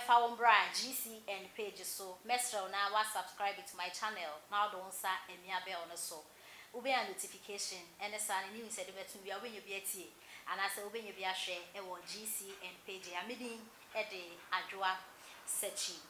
found brand GC and page so Mestro now was subscribe to my channel. Now don't say and me bell on so. Ube a notification and the sun news said to be when you be and I say when you be a share GC and page. I'm meeting at the Addo searching.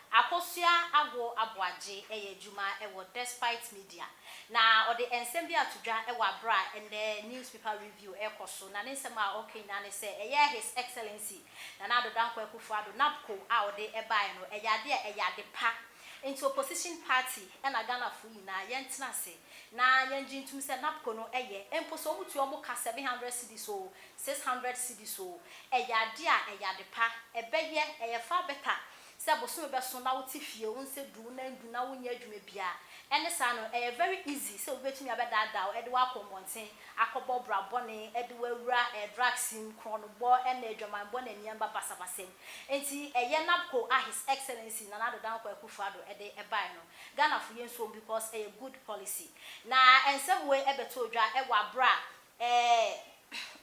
Akosa Aboagye Juma despite media. Now or the ensembia to dra bra and the newspaper review Akosa na nsema okay na say His Excellency na Addo Akufo NABCO out de buy no de pa into opposition party and Ghana fu na yentna se na yenjin tum say NABCO no empo so mutu omo ka 700 cedis so 600 cedis so de pa ebeye fa better Sabosu be so na wuti fie won se du na wonya adwuma bia ene sa no very easy so betumi abeda e de wa komonten akobo bra bone e de wawura drugs kron bo ene adwaman bo na niamba basabasem enti NABCO His Excellency na Addo Akufo e de buy no Ghana fu yenso because a good policy na ensem we e beto dwa e wa bra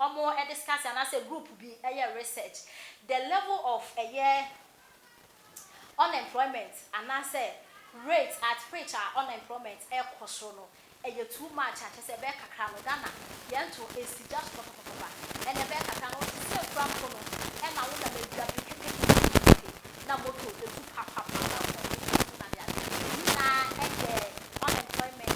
omo e discuss and as a group be research the level of unemployment and I say rates at which unemployment no too much at a better Ghana yanto is just and a better can say from and I would have now moto the two papa unemployment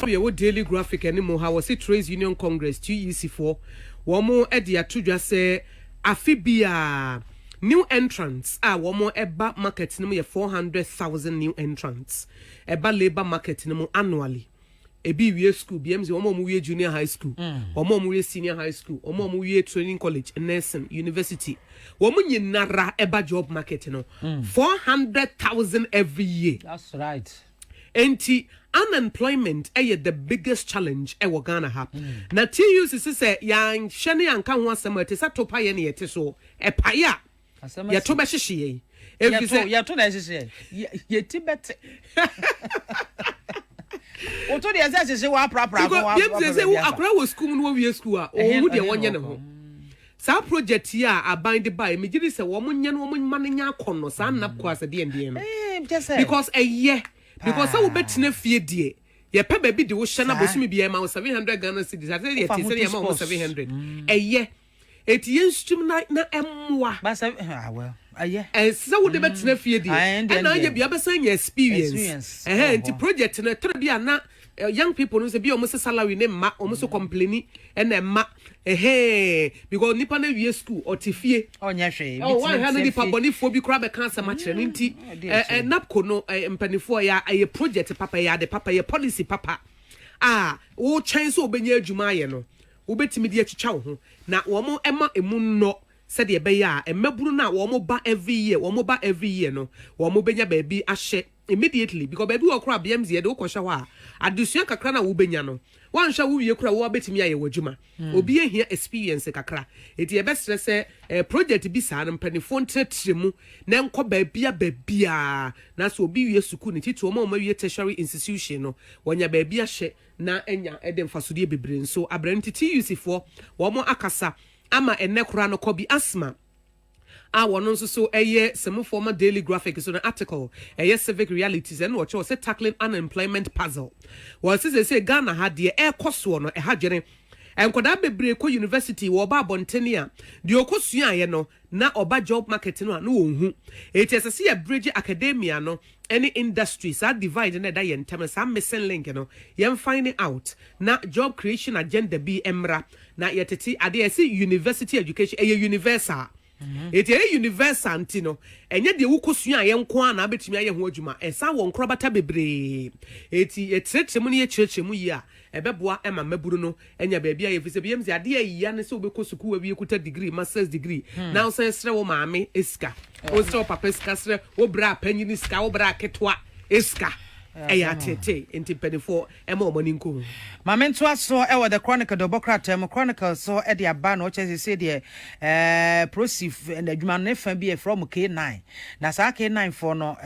we daily graphic anymore. How was it? Trades Union Congress TUC4. One more edia to just say Afibia new entrants. One more eba market no 400,000 new entrants. Eba labor market no annually. Ebi school BMZ one more junior high school. One more senior high one more training college, nursing university. One more nara eba job market no 400,000 every year. That's right. Enti unemployment the biggest challenge we Ghana have. Na TUC say yan hwene anka ho asem ate satopa ye ne yete so e paya. Ya to be hihye. Ya to na hihye. Ye ti bete. O to de hihye wa prapra go wa. Ye say akra wo school no we school a o hu de wonye ne ho. Sa project here abind by me gidi say wo monye no wo mananya akono sa NABCO as de ndie no. Because a year because I will bet na fie die ye pe baby de wo hye na bosumi bia ma 700 Ghana cedis ate ye ti say ye ma 700 eye eti yenstum na emwa ba say well aye so wo de bet na fie die na ye bia be say experience enti project na tro bia na young people no say bia o mo salary ne ma o mo so complaini na ma because nipa na wie school or tifie onya hwe oh one hand nipa bonifo bi kra be cancer ma kire nti NABCO no mpanifo ya project papa ya de papa ya policy papa wo chen so obenya adwuma ye no wo betimi de atwitwa wo ho na wo mo ema emu no said ye be ya emaburu na wo mo ba every year no wo mo benya ba bi ahye immediately because baby wo kra BMZ ye de wo kwhwa wa adusua kakra na wo benya no wan hwa wo wie kra wo betimi aye wadwuma obi ehia experience kakra eti ye best say project bi sa no mpanifo ntetremu na enko baabia na so obi wie suku ni titu o ma wie tertiary institution no wonya baabia hye na enya ede mfasodie bebre so abranti TUC4 wo mo akasa ama enekura no kobi asma wono nso so some former daily graphic so an article civic realities and what you say tackling unemployment puzzle was say Ghana had the koso no hagene enkoda bebre ko university wo ba bontenia de okosua ye no na oba job market no na wonhu etese ye bridge academia no any industries are divide na da ye ntem some missing link no ye finding out na job creation agenda bi emra na yetete ade say university education universal eti universal antino enye de wukosua ye nko a na betumi aye ho adwuma esa wo nkro bata bebre eti etrechemu ne echirechemu yi a ebeboa ema maburu no enya ba bia ye fise BMZ ade ayiya ne se obekosuku wa bi ekuta degree masters degree now say sre wo maame eska o sre papa eska sre wo bra panyini ska wo bra ketwa eska eya tete enti penifo ema omani nko Mamento aso e the Chronicle Dobokratem Chronicle so e de aba no che say de prosif and adwuma ne fa bi from K9 na sa K9 for no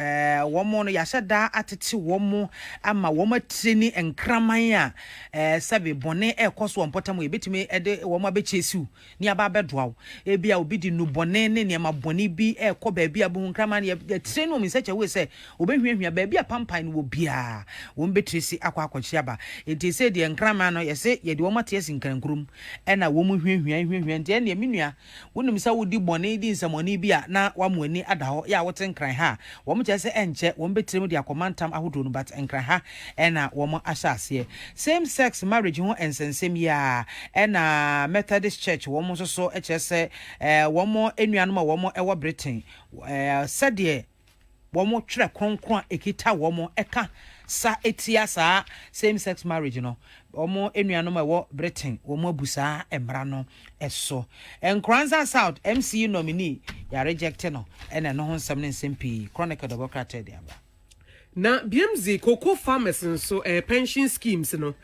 womo no ya hyeda atete womo ama womo treni enkraman a sabe bone e koso ompotam e betimi e de womo abechesiu ni aba bedoaw e bia obi di no bone ne ne ma bone bi e ko ba bia bu nkraman ya treni wo mi se che we say obehwiahwia ba bia pampan wo bia wo mbetresi akwa ba enti se de nkrama no yese ye de wo mate asinkrankrum e na wo mu hwehwia nti ene menua wonim sa wodi bone di nsamoni bia na wamoni ada ho ya wote nkran ha wo mu chese enche wo mbetrem de akomantam ahodo no bat nkran ha e na wo mu ahyase same sex marriage ho ensensem ya e na Methodist Church wo mu so e chese wo mu enuanom wo mu e wo Britain sade wo mu twere kronkron ekita wo mu eka sa etia sa same sex marriage no omo enuanom ewo Britain omo abusa emra no eso enkranza South MCU nominee ya reject no ene no ho nsem ne nsem Chronicle Democrat dia ba na BMZ cocoa farmers so pension schemes no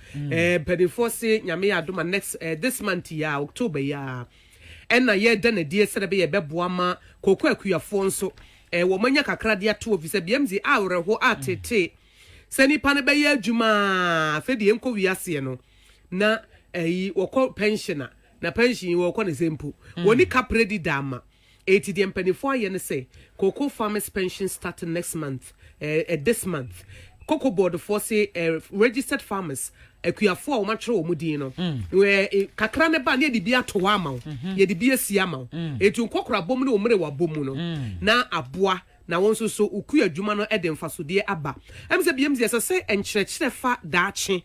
before say nyame ya do next this month ya October ya ena ye da na die sere be ye beboa ma cocoa akuafo nso wo manya kakra dia to office BMZ awreho atete sani pane be ye adwuma fe de enko wiase no na woko pensioner na pension woko ne sempo woni capredi dama 80 de mpanifo aye ne say cocoa farmers pension start next month this month cocoa board for say registered farmers akuafo o matwere o mudin no we kakra ne ba ne de bia to wa ma ye de bia sia ma etu kokora bom ne o mere wa bom no na aboa na wonso so uku adwuma no ede mfasode aba em se biem se se enkyerɛkyerɛ fa daache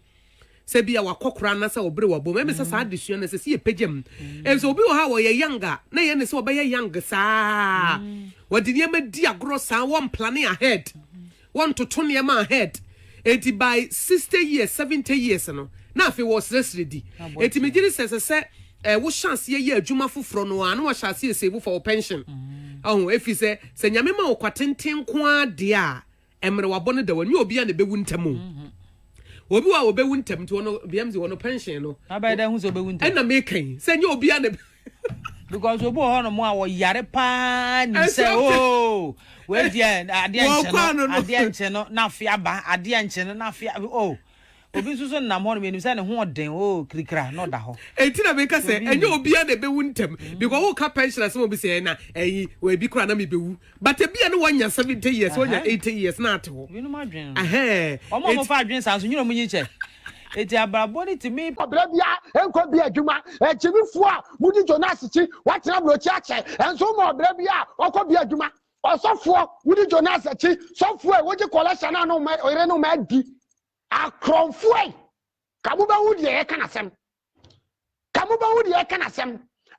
se bia wakokora na se obere wa bom em se sa adesua na se ye pagem em se obi wo ha wo ye younger na ye ne se obe ye young saa wadi ne ma di agro saa one planning ahead want to turn your ahead 80 by 60 years 70 years no na afi was ready 80 me giri se wo chance ye adwuma foforo no a na wo chance save for pension oh if you say nyame ma wo kwatenten ko ade a emre wabone da wani obi a na bewu ntamu obi wa obewu ntam to no BMZ wono pension no abeda hu so bewu ntam na me kan se nya obi a na because obo ho no mo a wo yare pa ni se oh we dia ade anche no na afia ba ade anche no na afia oh obi so na mo no me ni se ne ho den oh krikra no da ho enti na me ka se enya obi a na bewu ntam because wo ka pension some obi se na we bi kra na me bewu but e bia no wanya 70 years wanya 80 years na ate ho we no ma dwen omo mo fa dwen san so nyiro mo nyiche eti abraboni ti mi obra bia enko bia adwuma echimifo a mudi Jonas chi watena blochi ache enso mo obra bia okọ bia adwuma osofo mudi Jonas chi sofo e woji collection na no ore no ma di akronfo e kamu ba wudi e kana sem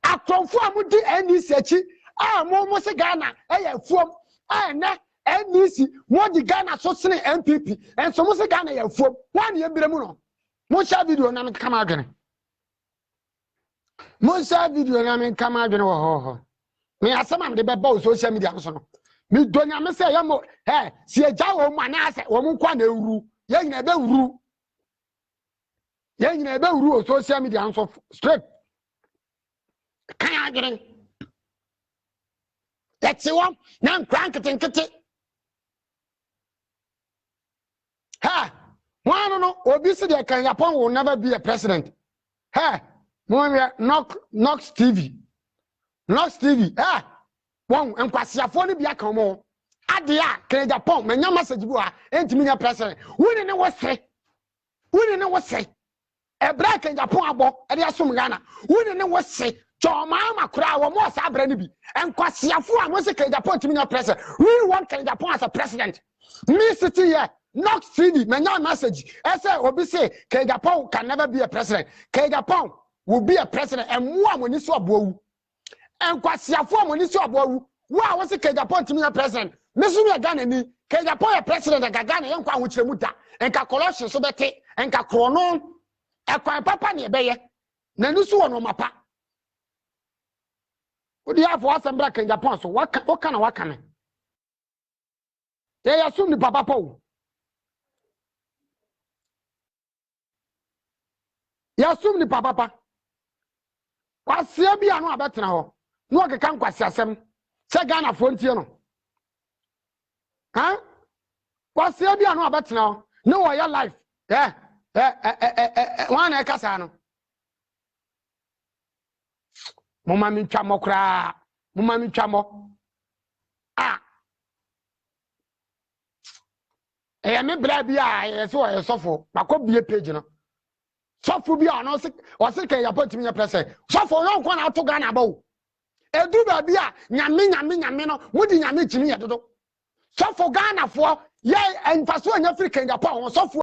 akronfo a mudi NEC chi a mo se Ghana e ya fuom a ne NEC mo di Ghana so sene MPP enso mo se Ghana ya fuom wan ye biremu no mo sha video na me kama adwene wo ho me asema me de beba o social media so no me donya me se yamo si eja wo mu ana ase wo mu kwa na ewuru ye nyina be wuru o social media so straight kan adwene let's wo na nkran ketenkete no obi se de kan Japan will never be a president Nox TV won enkwasiafo ne bia kan mo ade a kan Japan manya message bu a entimi nya president woni ne wo se ebra kan Japan abo e de asom Ghana woni ne wo se choma makura wo mo sa abra ne bi enkwasiafo a mo se kan Japan entimi nya president we want kan Japan as a president me sitting here Nox TV, my message. I say, Obi say, Kegapon can never be a president. Kegapon will be a president, and more when you saw Bow. And Quasiafo when you saw Bow. Wow, was a Kegapon to me a president? Missing Ghana, Kegapon a president, and Gagana, young one with Muta, and Kakolosha, so that and Kakronon, a Papa near Bayer, Nanusu on Mapa. What do you have for us and black in Japan? So what kind of They assume the Papa Paul. yasum ni papa kwasia bi anu abetena ho no okeka nkwasi asem se Ghana fo ntie no ha kwasia bi anu abetena ho no wo ya life wana ekasa no mama mi twamo kra mama mi twamo me bra bi yeso o yesofo makobie page no sofo bi ano o se kan yapotimi ya prese sofo yo nko na to Ghana bawo edu ba bi nyame no mudi nyame chimi ye dodo sofo Ghana fo ye enfaso anya Africa Japan sofo